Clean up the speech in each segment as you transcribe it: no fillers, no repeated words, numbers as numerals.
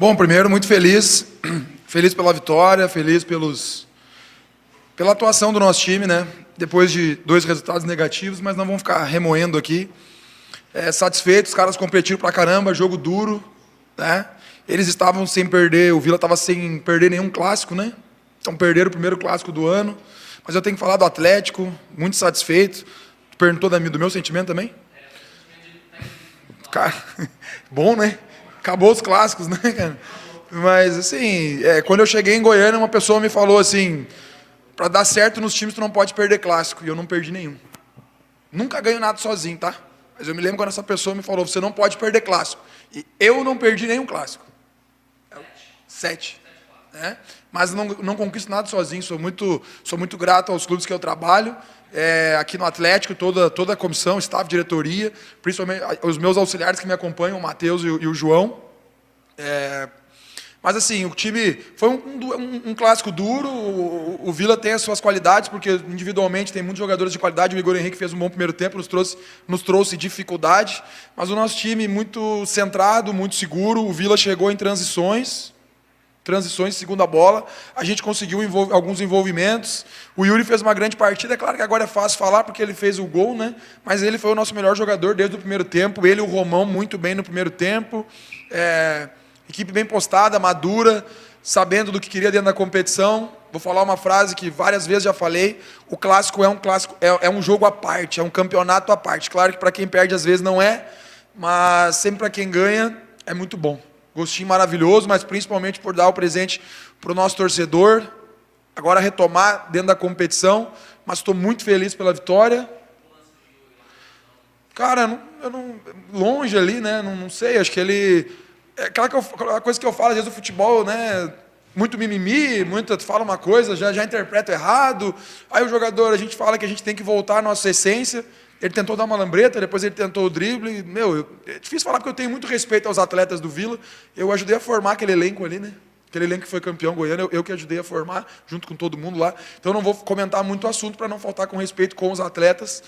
Bom, primeiro, muito feliz. Feliz pela vitória, feliz pela atuação do nosso time, né? Depois de 2 resultados negativos, mas não vamos ficar remoendo aqui. Satisfeito, os caras competiram pra caramba, jogo duro, né? Eles estavam sem perder, o Vila estava sem perder nenhum clássico, né? Então perderam o primeiro clássico do ano. Mas eu tenho que falar do Atlético, muito satisfeito. Tu perguntou do meu sentimento também? Cara, bom, né? Acabou os clássicos, né, cara? Mas, assim, quando eu cheguei em Goiânia, uma pessoa me falou assim, para dar certo nos times, tu não pode perder clássico. E eu não perdi nenhum. Nunca ganho nada sozinho, tá? Mas eu me lembro quando essa pessoa me falou, você não pode perder clássico. E eu não perdi nenhum clássico. 7. Né? Mas não conquisto nada sozinho, sou muito grato aos clubes que eu trabalho, aqui no Atlético, toda a comissão, staff, diretoria, principalmente os meus auxiliares que me acompanham, o Matheus e o João. Mas assim, o time foi um clássico duro, o Vila tem as suas qualidades, porque individualmente tem muitos jogadores de qualidade, o Igor Henrique fez um bom primeiro tempo, nos trouxe dificuldade, mas o nosso time muito centrado, muito seguro, o Vila chegou em transições de segunda bola, a gente conseguiu alguns envolvimentos, o Yuri fez uma grande partida, é claro que agora é fácil falar porque ele fez o gol, né? Mas ele foi o nosso melhor jogador desde o primeiro tempo, ele e o Romão muito bem no primeiro tempo, equipe bem postada, madura, sabendo do que queria dentro da competição. Vou falar uma frase que várias vezes já falei, o clássico é um jogo à parte, é um campeonato à parte, claro que para quem perde às vezes não é, mas sempre para quem ganha é muito bom. Gostinho maravilhoso, mas principalmente por dar o presente para o nosso torcedor. Agora retomar dentro da competição, mas estou muito feliz pela vitória. Cara, longe ali, né? Não sei, acho que ele... aquela coisa que eu falo, às vezes o futebol, né? Muito mimimi, tu fala uma coisa, já interpreta errado. Aí o jogador, a gente fala que a gente tem que voltar à nossa essência. Ele tentou dar uma lambreta, depois ele tentou o drible. É difícil falar porque eu tenho muito respeito aos atletas do Vila. Eu ajudei a formar aquele elenco ali, né? Aquele elenco que foi campeão goiano, eu que ajudei a formar, junto com todo mundo lá. Então eu não vou comentar muito o assunto para não faltar com respeito com os atletas.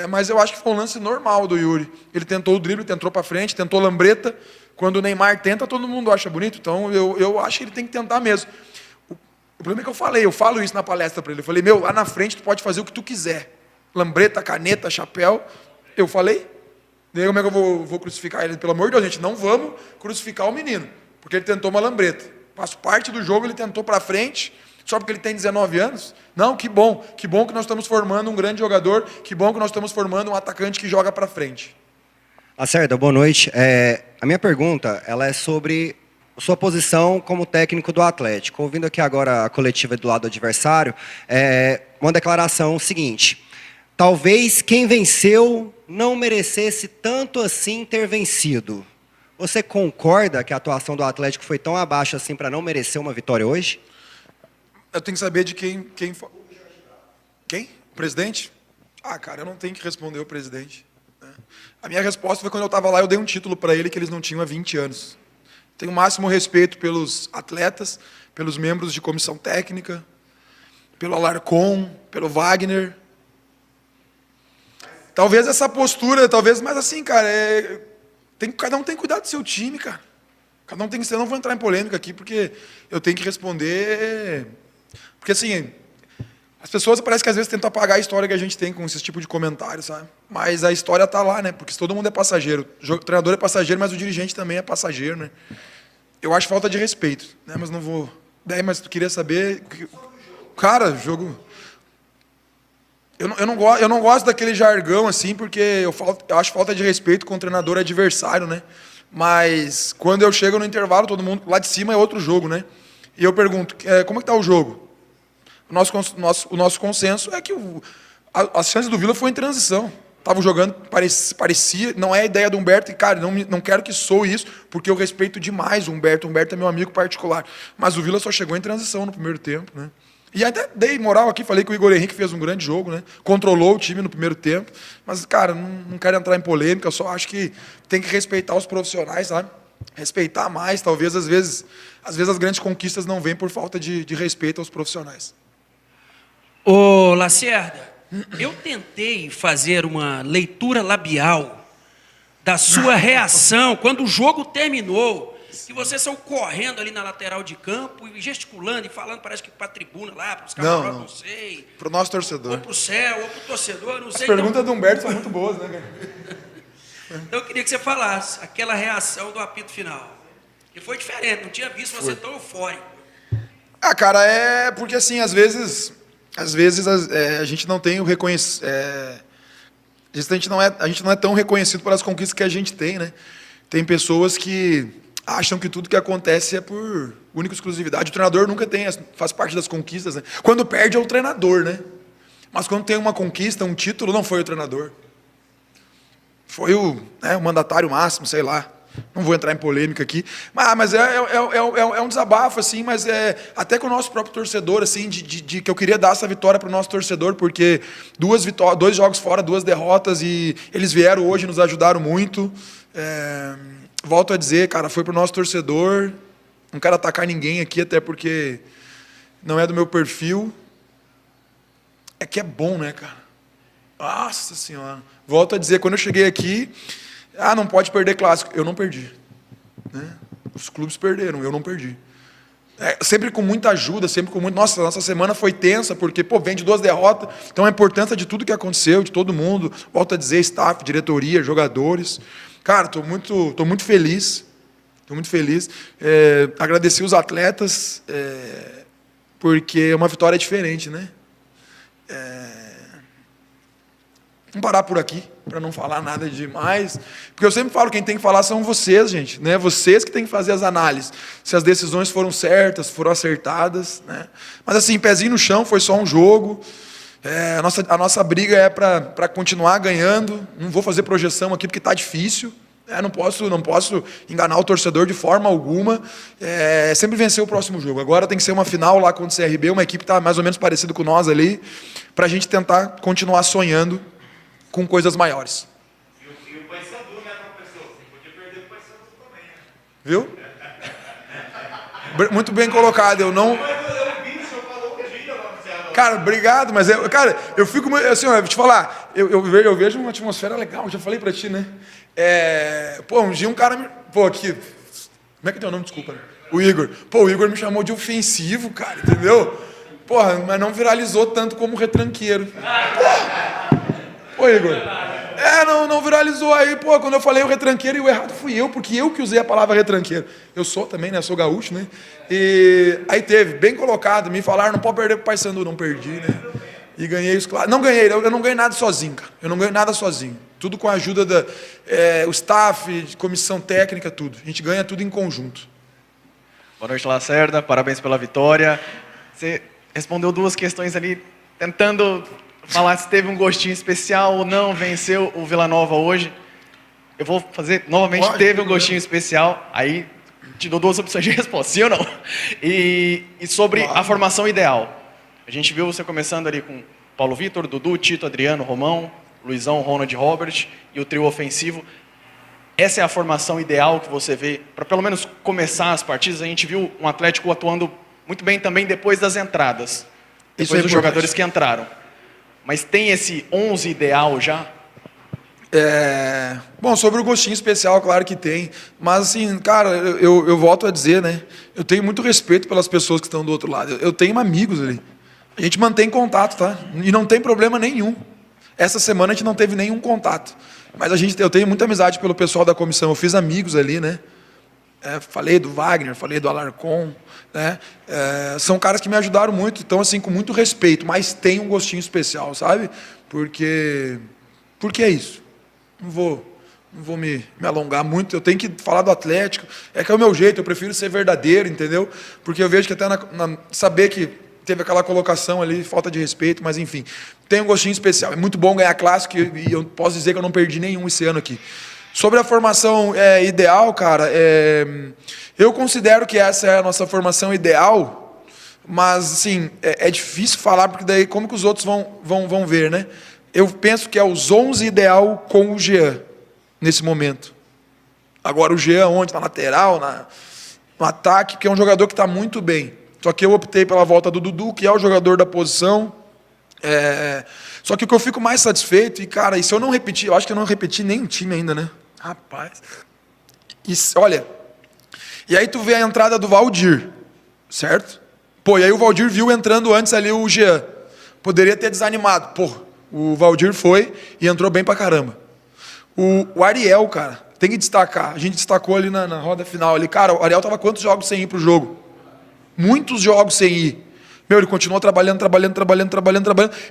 Mas eu acho que foi um lance normal do Yuri. Ele tentou o drible, tentou para frente, tentou lambreta. Quando o Neymar tenta, todo mundo acha bonito. Então eu acho que ele tem que tentar mesmo. O problema é que eu falo isso na palestra para ele. Eu falei, lá na frente tu pode fazer o que tu quiser. Lambreta, caneta, chapéu. Eu falei. Daí como é que eu vou crucificar ele? Pelo amor de Deus, gente, não vamos crucificar o menino. Porque ele tentou uma lambreta. Faço parte do jogo, ele tentou para frente, só porque ele tem 19 anos. Não, que bom que nós estamos formando um grande jogador, que bom que nós estamos formando um atacante que joga para frente. Lacerda, boa noite. A minha pergunta ela é sobre sua posição como técnico do Atlético. Ouvindo aqui agora a coletiva do lado adversário, uma declaração seguinte: talvez quem venceu não merecesse tanto assim ter vencido. Você concorda que a atuação do Atlético foi tão abaixo assim para não merecer uma vitória hoje? Eu tenho que saber de quem? Quem? O presidente? Cara, eu não tenho que responder o presidente. A minha resposta foi quando eu estava lá, eu dei um título para ele que eles não tinham há 20 anos. Tenho o máximo respeito pelos atletas, pelos membros de comissão técnica, pelo Alarcon, pelo Wagner. Talvez essa postura, mas assim, cara, cada um tem que cuidar do seu time, cara. Cada um tem que... Eu não vou entrar em polêmica aqui, porque eu tenho que responder... Porque, assim, as pessoas parece que às vezes tentam apagar a história que a gente tem com esse tipo de comentário, sabe? Mas a história está lá, né? Porque todo mundo é passageiro. O treinador é passageiro, mas o dirigente também é passageiro, né? Eu acho falta de respeito, né? Mas não vou... Mas tu queria saber... Cara, jogo... Eu não gosto daquele jargão, assim, porque eu acho falta de respeito com o treinador adversário, né? Mas quando eu chego no intervalo, todo mundo lá de cima é outro jogo, né? E eu pergunto, como é que está o jogo? O nosso consenso é que as chances do Vila foi em transição. Estavam jogando, parecia, não é a ideia do Humberto, e, cara, não quero que soe isso, porque eu respeito demais o Humberto. O Humberto é meu amigo particular. Mas o Vila só chegou em transição no primeiro tempo, né? E até dei moral aqui, falei que o Igor Henrique fez um grande jogo, né? Controlou o time no primeiro tempo. Mas, cara, não quero entrar em polêmica, eu só acho que tem que respeitar os profissionais, sabe? Respeitar mais, talvez, às vezes as grandes conquistas não vêm por falta de respeito aos profissionais. Ô, Lacerda, eu tentei fazer uma leitura labial da sua reação quando o jogo terminou. que vocês são correndo ali na lateral de campo e gesticulando e falando, parece que para a tribuna lá, para os camarotes, não sei. Para o nosso torcedor. Ou para o céu, ou para o torcedor, não sei. As perguntas do Humberto são muito boas, né, cara? Então eu queria que você falasse aquela reação do apito final. Que foi diferente, não tinha visto você tão eufórico. Ah, cara, é porque assim, às vezes a gente não tem o reconhecimento. A gente não é tão reconhecido pelas conquistas que a gente tem, né? Tem pessoas que acham que tudo que acontece é por única exclusividade. O treinador nunca tem, faz parte das conquistas, né? Quando perde é o treinador, né? Mas quando tem uma conquista, um título, não foi o treinador. Foi o mandatário máximo, sei lá. Não vou entrar em polêmica aqui, mas é um desabafo, assim, mas até com o nosso próprio torcedor, assim, de que eu queria dar essa vitória para o nosso torcedor, porque 2 jogos fora, 2 derrotas, e eles vieram hoje, nos ajudaram muito. Volto a dizer, cara, foi para o nosso torcedor, não quero atacar ninguém aqui, até porque não é do meu perfil. É que é bom, né, cara? Nossa Senhora. Volto a dizer, quando eu cheguei aqui, não pode perder clássico. Eu não perdi. Né? Os clubes perderam, eu não perdi. Sempre com muita ajuda, sempre com muito... Nossa semana foi tensa, porque, vem de 2 derrotas. Então, a importância de tudo que aconteceu, de todo mundo. Volto a dizer, staff, diretoria, jogadores. Cara, tô muito feliz. Estou muito feliz. Agradecer os atletas, porque uma vitória é diferente, né? Vamos parar por aqui, para não falar nada demais. Porque eu sempre falo, quem tem que falar são vocês, gente. Né? Vocês que têm que fazer as análises. Se as decisões foram certas, foram acertadas. Né? Mas assim, pezinho no chão, foi só um jogo. A nossa briga é para continuar ganhando. Não vou fazer projeção aqui, porque está difícil. Não posso enganar o torcedor de forma alguma. Sempre vencer o próximo jogo. Agora tem que ser uma final lá contra o CRB, uma equipe que está mais ou menos parecida com nós ali, para a gente tentar continuar sonhando com coisas maiores. E o Paysandu, né, professor? Você podia perder o Paysandu também, né? Viu? Muito bem colocado. Eu não... Eu vi, o senhor falou um dia lá no Ceará. Cara, obrigado, mas eu fico... Assim, eu vou te falar, eu vejo uma atmosfera legal, já falei pra ti, né? Um dia um cara me... aqui... Como é que é teu nome? Desculpa. Né? O Igor. O Igor me chamou de ofensivo, cara, entendeu? Mas não viralizou tanto como retranqueiro. Igor. Não viralizou aí, quando eu falei o retranqueiro, e o errado fui eu, porque eu que usei a palavra retranqueiro. Eu sou também, né? Eu sou gaúcho, né? E aí teve, bem colocado, me falaram, não pode perder pro Paysandu, não perdi, né? E ganhei os clássicos. Não ganhei, eu não ganhei nada sozinho, cara. Eu não ganhei nada sozinho. Tudo com a ajuda o staff, comissão técnica, tudo. A gente ganha tudo em conjunto. Boa noite, Lacerda. Parabéns pela vitória. Você respondeu 2 questões ali, tentando falar se teve um gostinho especial ou não, venceu o Vila Nova hoje. Eu vou fazer, novamente, teve um gostinho especial. Aí te dou 2 opções de resposta, sim ou não? E sobre a formação ideal. A gente viu você começando ali com Paulo Vitor, Dudu, Tito, Adriano, Romão, Luizão, Ronald, Robert e o trio ofensivo. Essa é a formação ideal que você vê para pelo menos começar as partidas? A gente viu um Atlético atuando muito bem também depois das entradas. Depois dos jogadores que entraram. Mas tem esse 11 ideal já? Sobre o gostinho especial, claro que tem. Mas, assim, cara, eu volto a dizer, né? Eu tenho muito respeito pelas pessoas que estão do outro lado. Eu tenho amigos ali. A gente mantém contato, tá? E não tem problema nenhum. Essa semana a gente não teve nenhum contato. Mas eu tenho muita amizade pelo pessoal da comissão. Eu fiz amigos ali, né? Falei do Wagner, falei do Alarcon, né? São caras que me ajudaram muito, então assim, com muito respeito, mas tem um gostinho especial, sabe? Porque é isso. Não vou me alongar muito, eu tenho que falar do Atlético, que é o meu jeito, eu prefiro ser verdadeiro, entendeu? Porque eu vejo que até saber que teve aquela colocação ali, falta de respeito, mas enfim, tem um gostinho especial. É muito bom ganhar clássico e eu posso dizer que eu não perdi nenhum esse ano aqui. Sobre a formação ideal, cara, eu considero que essa é a nossa formação ideal, mas, assim, é difícil falar, porque daí como que os outros vão ver, né? Eu penso que é os 11 ideal com o Jean, nesse momento. Agora, o Jean onde? Na lateral, no ataque, que é um jogador que está muito bem. Só que eu optei pela volta do Dudu, que é o jogador da posição. Só que o que eu fico mais satisfeito, e, cara, e se eu não repetir, eu acho que eu não repeti nem um time ainda, né? Rapaz, olha, E aí tu vê a entrada do Valdir, certo? Pô, e aí o Valdir viu entrando antes ali o Jean. Poderia ter desanimado. Pô, o Valdir foi e entrou bem pra caramba. O Ariel, cara, tem que destacar. A gente destacou ali na roda final ali. Cara, o Ariel tava quantos jogos sem ir pro jogo? Muitos jogos sem ir. Meu, ele continuou trabalhando.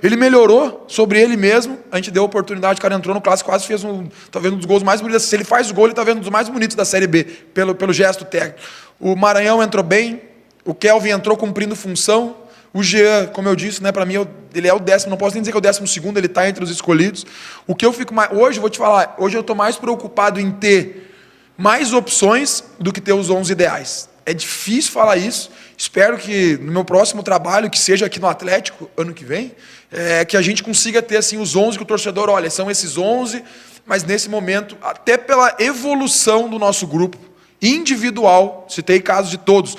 Ele melhorou sobre ele mesmo. A gente deu a oportunidade, o cara entrou no clássico, quase fez talvez um dos gols mais bonitos. Se ele faz o gol, ele tá vendo um dos mais bonitos da Série B, pelo gesto técnico. O Maranhão entrou bem, o Kelvin entrou cumprindo função. O Jean, como eu disse, né, para mim, ele é o 10º, não posso nem dizer que é o 12º, ele está entre os escolhidos. O que eu fico mais... Hoje, vou te falar, hoje eu estou mais preocupado em ter mais opções do que ter os 11 ideais. É difícil falar isso. Espero que no meu próximo trabalho, que seja aqui no Atlético, ano que vem, que a gente consiga ter assim, os 11 que o torcedor, olha, são esses 11, mas nesse momento, até pela evolução do nosso grupo, individual, citei casos de todos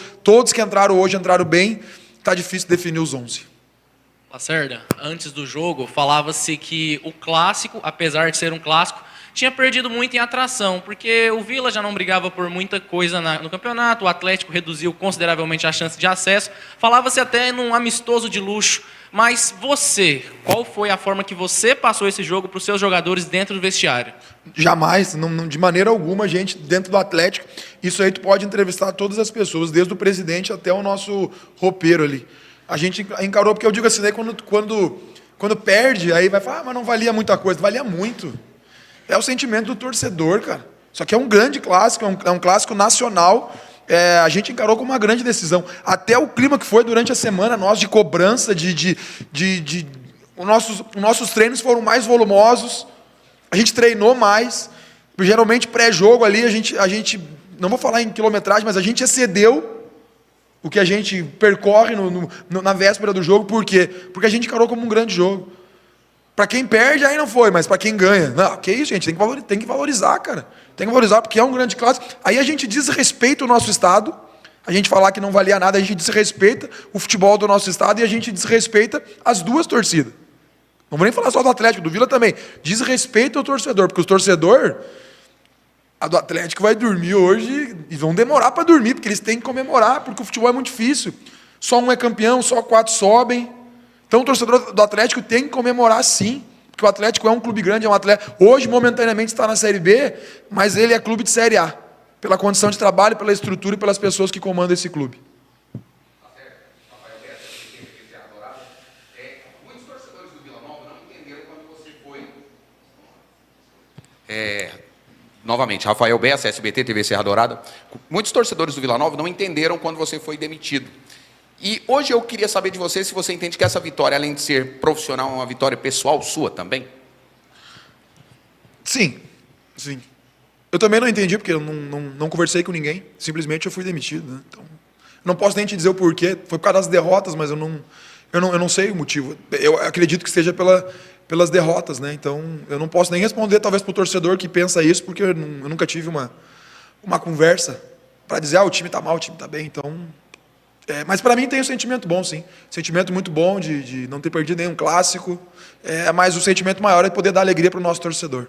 que entraram hoje, entraram bem, está difícil definir os 11. Lacerda, antes do jogo, falava-se que o clássico, apesar de ser um clássico, tinha perdido muito em atração, porque o Vila já não brigava por muita coisa no campeonato, o Atlético reduziu consideravelmente a chance de acesso, falava-se até num amistoso de luxo, mas você, qual foi a forma que você passou esse jogo para os seus jogadores dentro do vestiário? Jamais, de maneira alguma, gente, dentro do Atlético, isso aí tu pode entrevistar todas as pessoas, desde o presidente até o nosso roupeiro ali. A gente encarou, porque eu digo assim, né, quando perde, aí vai falar, mas não valia muita coisa, valia muito. É o sentimento do torcedor, cara. Isso aqui é um grande clássico, é um clássico nacional. A gente encarou como uma grande decisão. Até o clima que foi durante a semana, nós de cobrança, os nossos treinos foram mais volumosos, a gente treinou mais. Geralmente, pré-jogo ali, a gente, não vou falar em quilometragem, mas a gente excedeu o que a gente percorre na véspera do jogo. Por quê? Porque a gente encarou como um grande jogo. Para quem perde, aí não foi, mas para quem ganha, não, que isso, gente, tem que valorizar, cara. Tem que valorizar, porque é um grande clássico. Aí a gente desrespeita o nosso estado, a gente falar que não valia nada, a gente desrespeita o futebol do nosso estado e a gente desrespeita as duas torcidas. Não vou nem falar só do Atlético, do Vila também. Desrespeita o torcedor, porque o torcedor, a do Atlético vai dormir hoje e vão demorar para dormir, porque eles têm que comemorar, porque o futebol é muito difícil. Só um é campeão, só 4 sobem. Então o torcedor do Atlético tem que comemorar sim, porque o Atlético é um clube grande, é um atleta. Hoje, momentaneamente, está na Série B, mas ele é clube de Série A, pela condição de trabalho, pela estrutura e pelas pessoas que comandam esse clube. Muitos torcedores do Vila Nova não entenderam quando você foi... Novamente, Rafael Bessa, SBT, TV Serra Dourada. Muitos torcedores do Vila Nova não entenderam quando você foi demitido. E hoje eu queria saber de você se você entende que essa vitória, além de ser profissional, é uma vitória pessoal sua também? Sim. Eu também não entendi, porque eu não conversei com ninguém. Simplesmente eu fui demitido, né? Então, não posso nem te dizer o porquê. Foi por causa das derrotas, mas eu não sei o motivo. Eu acredito que seja pelas derrotas, né? Então, eu não posso nem responder, talvez, para o torcedor que pensa isso, porque eu nunca tive uma conversa para dizer, o time está mal, o time está bem, então... mas para mim tem um sentimento bom, sim. Sentimento muito bom de não ter perdido nenhum clássico. Mas o sentimento maior é poder dar alegria para o nosso torcedor.